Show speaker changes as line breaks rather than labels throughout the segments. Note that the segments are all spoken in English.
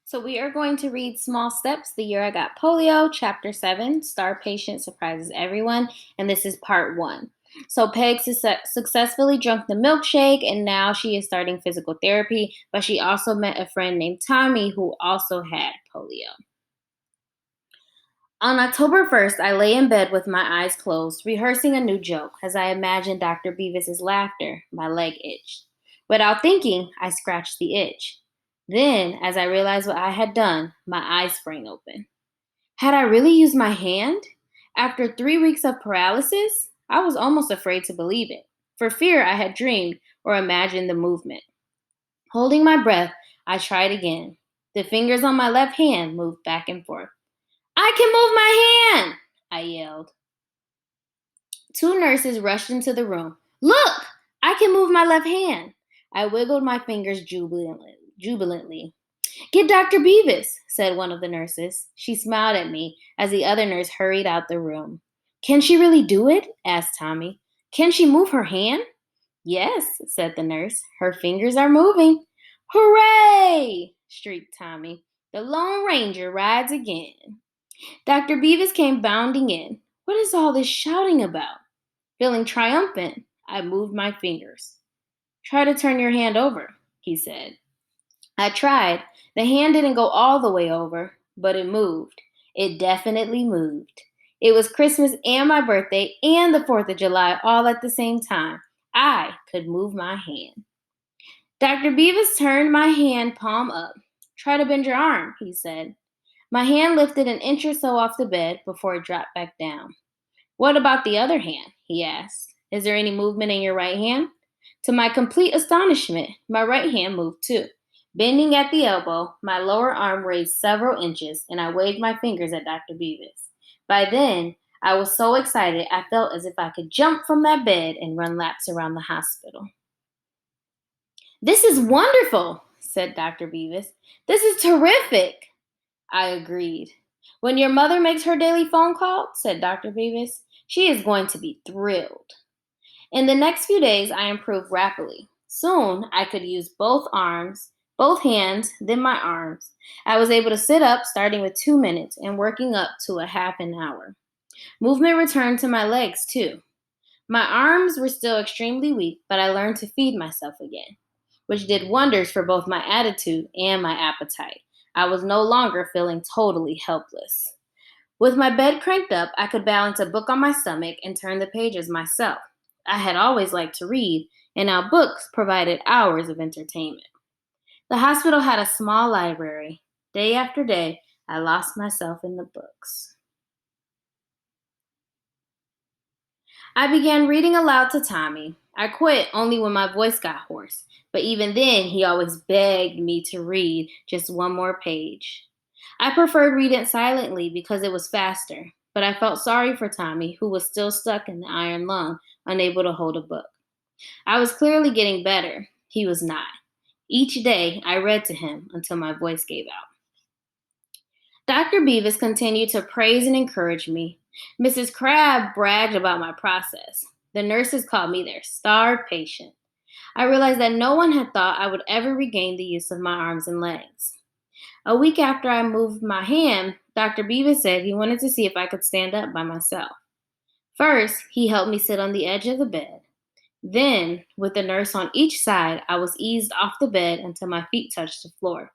So we are going to read Small Steps, The Year I Got Polio, Chapter 7, Star Patient Surprises Everyone, and this is part 1. So Peg successfully drank the milkshake, and now she is starting physical therapy, but she also met a friend named Tommy who also had polio. On October 1st, I lay in bed with my eyes closed, rehearsing a new joke. As I imagined Dr. Beavis's laughter, my leg itched. Without thinking, I scratched the itch. Then, as I realized what I had done, my eyes sprang open. Had I really used my hand? After 3 weeks of paralysis, I was almost afraid to believe it, for fear I had dreamed or imagined the movement. Holding my breath, I tried again. The fingers on my left hand moved back and forth. I can move my hand, I yelled. Two nurses rushed into the room. Look, I can move my left hand. I wiggled my fingers jubilantly. Get Dr. Beavis, said one of the nurses. She smiled at me as the other nurse hurried out the room. Can she really do it? Asked Tommy. Can she move her hand? Yes, said the nurse. Her fingers are moving. Hooray! Shrieked Tommy. The Lone Ranger rides again. Dr. Beavis came bounding in. What is all this shouting about? Feeling triumphant, I moved my fingers. Try to turn your hand over, he said. I tried. The hand didn't go all the way over, but it moved. It definitely moved. It was Christmas and my birthday and the 4th of July all at the same time. I could move my hand. Dr. Beavis turned my hand palm up. Try to bend your arm, he said. My hand lifted an inch or so off the bed before it dropped back down. What about the other hand? He asked. Is there any movement in your right hand? To my complete astonishment, my right hand moved too. Bending at the elbow, my lower arm raised several inches, and I waved my fingers at Dr. Beavis. By then, I was so excited I felt as if I could jump from that bed and run laps around the hospital. This is wonderful, said Dr. Beavis. This is terrific. I agreed. When your mother makes her daily phone call, said Dr. Beavis, she is going to be thrilled. In the next few days, I improved rapidly. Soon, I could use both hands, then my arms. I was able to sit up, starting with 2 minutes and working up to a half an hour. Movement returned to my legs, too. My arms were still extremely weak, but I learned to feed myself again, which did wonders for both my attitude and my appetite. I was no longer feeling totally helpless. With my bed cranked up, I could balance a book on my stomach and turn the pages myself. I had always liked to read, and now books provided hours of entertainment. The hospital had a small library. Day after day, I lost myself in the books. I began reading aloud to Tommy. I quit only when my voice got hoarse, but even then, he always begged me to read just one more page. I preferred reading silently because it was faster, but I felt sorry for Tommy, who was still stuck in the iron lung, unable to hold a book. I was clearly getting better. He was not. Each day, I read to him until my voice gave out. Dr. Beavis continued to praise and encourage me. Mrs. Crabbe bragged about my process. The nurses called me their star patient. I realized that no one had thought I would ever regain the use of my arms and legs. A week after I moved my hand, Dr. Beavis said he wanted to see if I could stand up by myself. First, he helped me sit on the edge of the bed. Then, with a nurse on each side, I was eased off the bed until my feet touched the floor.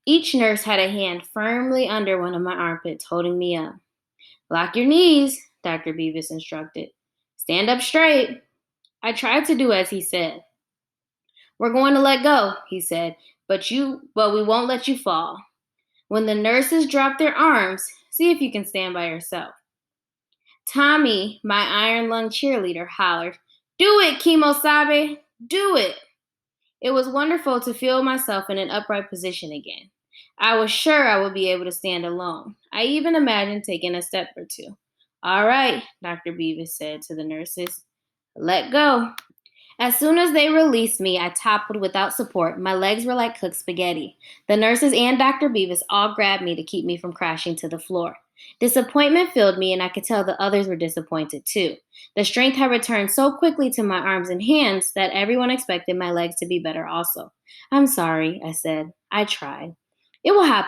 Each nurse had a hand firmly under one of my armpits, holding me up. Lock your knees, Dr. Beavis instructed. Stand up straight. I tried to do as he said. We're going to let go, he said, but we won't let you fall. When the nurses drop their arms, see if you can stand by yourself. Tommy, my iron lung cheerleader, hollered, Do it, Kimosabe! Do it! It was wonderful to feel myself in an upright position again. I was sure I would be able to stand alone. I even imagined taking a step or two. All right, Dr. Beavis said to the nurses. Let go. As soon as they released me, I toppled without support. My legs were like cooked spaghetti. The nurses and Dr. Beavis all grabbed me to keep me from crashing to the floor. Disappointment filled me, and I could tell the others were disappointed too. The strength had returned so quickly to my arms and hands that everyone expected my legs to be better also. I'm sorry, I said. I tried. It will happen.